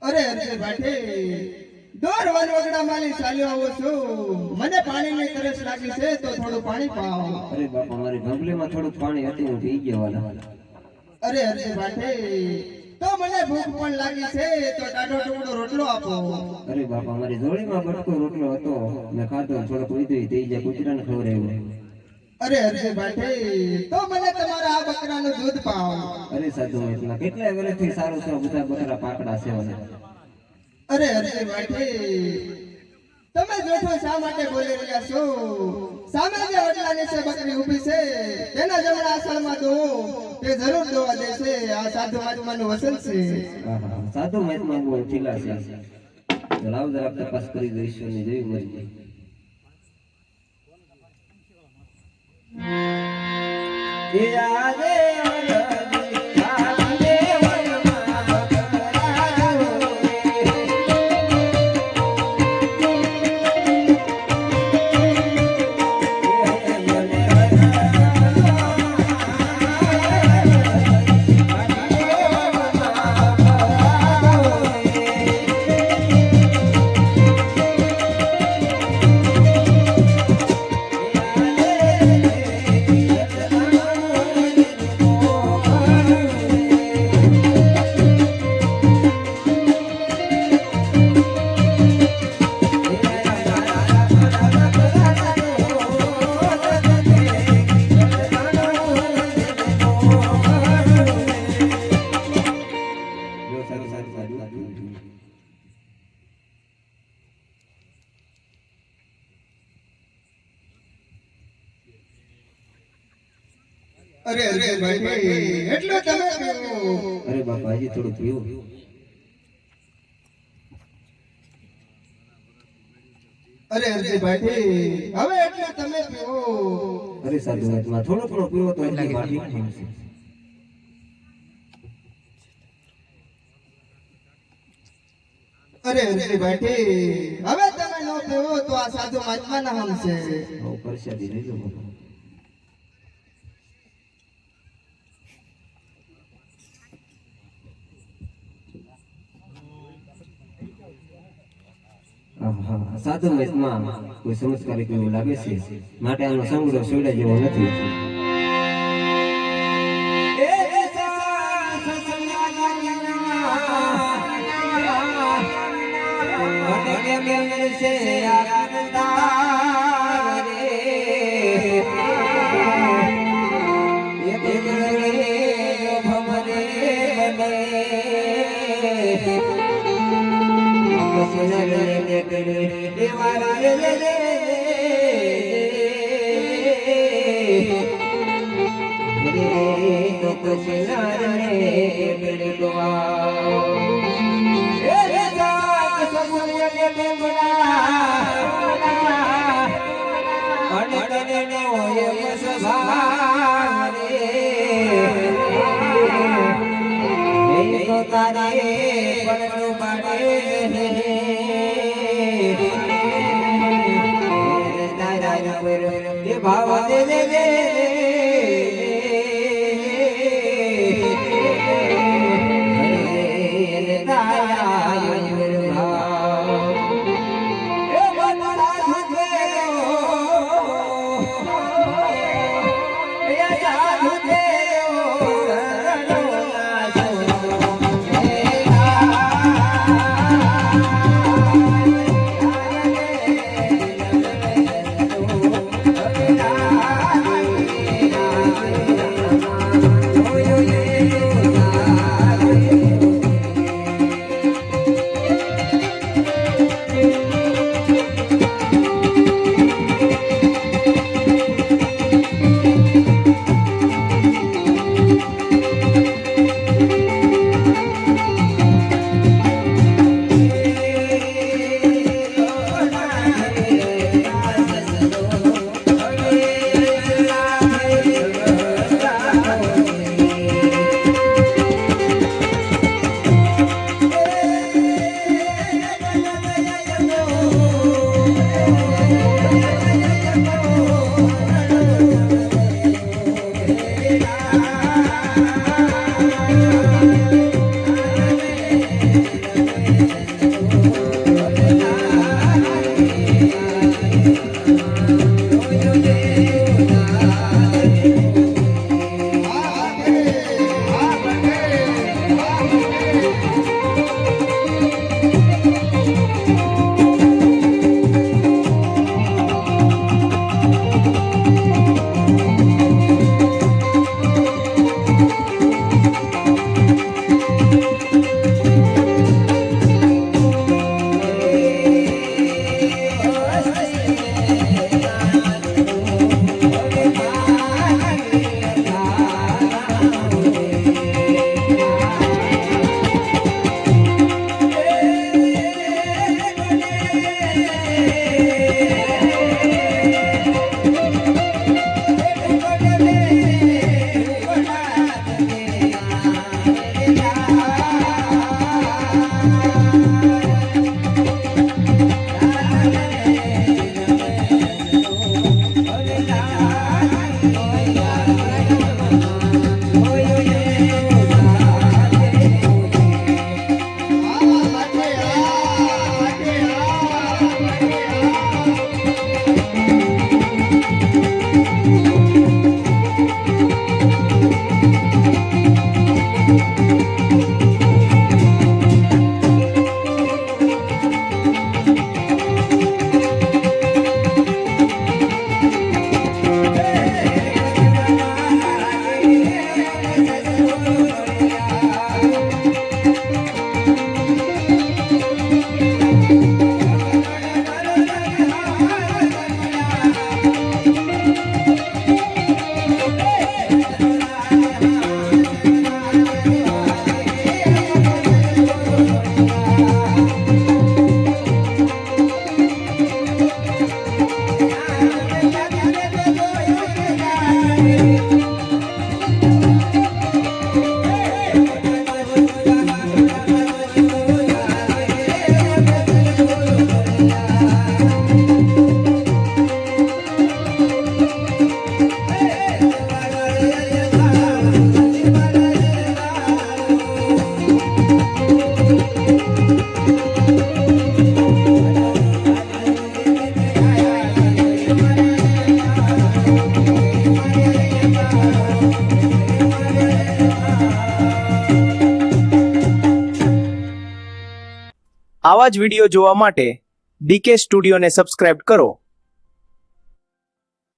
અરે અરે બાઠે દોર વનવગડા માલી ચાલ્યો આવો છું મને પાણીની તરસ લાગી છે તો થોડું પાણી પાવ અરે બાપા મારી ગંગલીમાં થોડું પાણી હતું હું પી ગયો વાલા અરે અરે બાઠે તો મને ભૂખ પણ લાગી છે તો ટાઢો ટુકડો રોટલો આપો અરે બાપા મારી જોડીમાં બટકો રોટલો હતો મેં ખાધો થોડોક ઉધઈ થઈ જાય કૂતરાને ખવડાવ્યો અરે અરે બાઠે તો મને તમારા આ બકરાનું દૂધ પાવ અરે સાધુ મહેતમાં કેટલા વર્ષથી સારું છે બધા બકરા પાકડા છે મને અરે અરે બાઠે તમે જોઠો શા માટે બોલી રહ્યા છો સામે જે વડલા નીચે બકરી ઊભી છે તેના જમણા આસળમાં દો તે જરૂર દોવા દેશે આ સાધુ મહાત્માનું વસન છે સાધુ મહેતમાં બહુ ઢીલા છે લાવ જરાક તપાસ કરી દો ઈશ્વરની જેવી મરજી અરે અરે ભાઈ એટલું તમે પીવો અરે બાપા હજી થોડું પીવું અરે અરે ભાઈ હવે એટલું તમે પીવો અરે સાધુ મહેતમાં થોડો થોડો પીવો તો એટલી માટી થશે અરે અરે ભાઈ હવે તમે ન પીવો તો આ સાધુ મહાત્માના હમશે પરસાદી લેજો બાપા સાધુ મહેતમાં કોઈ ચમત્કારિક એવું લાગે છે માટે આનો સંગડો સોડા જેવો નથી ભાવ દે દે દે આવા જ વિડીયો જોવા માટે ડીકે સ્ટુડિયોને સબસ્ક્રાઇબ કરો.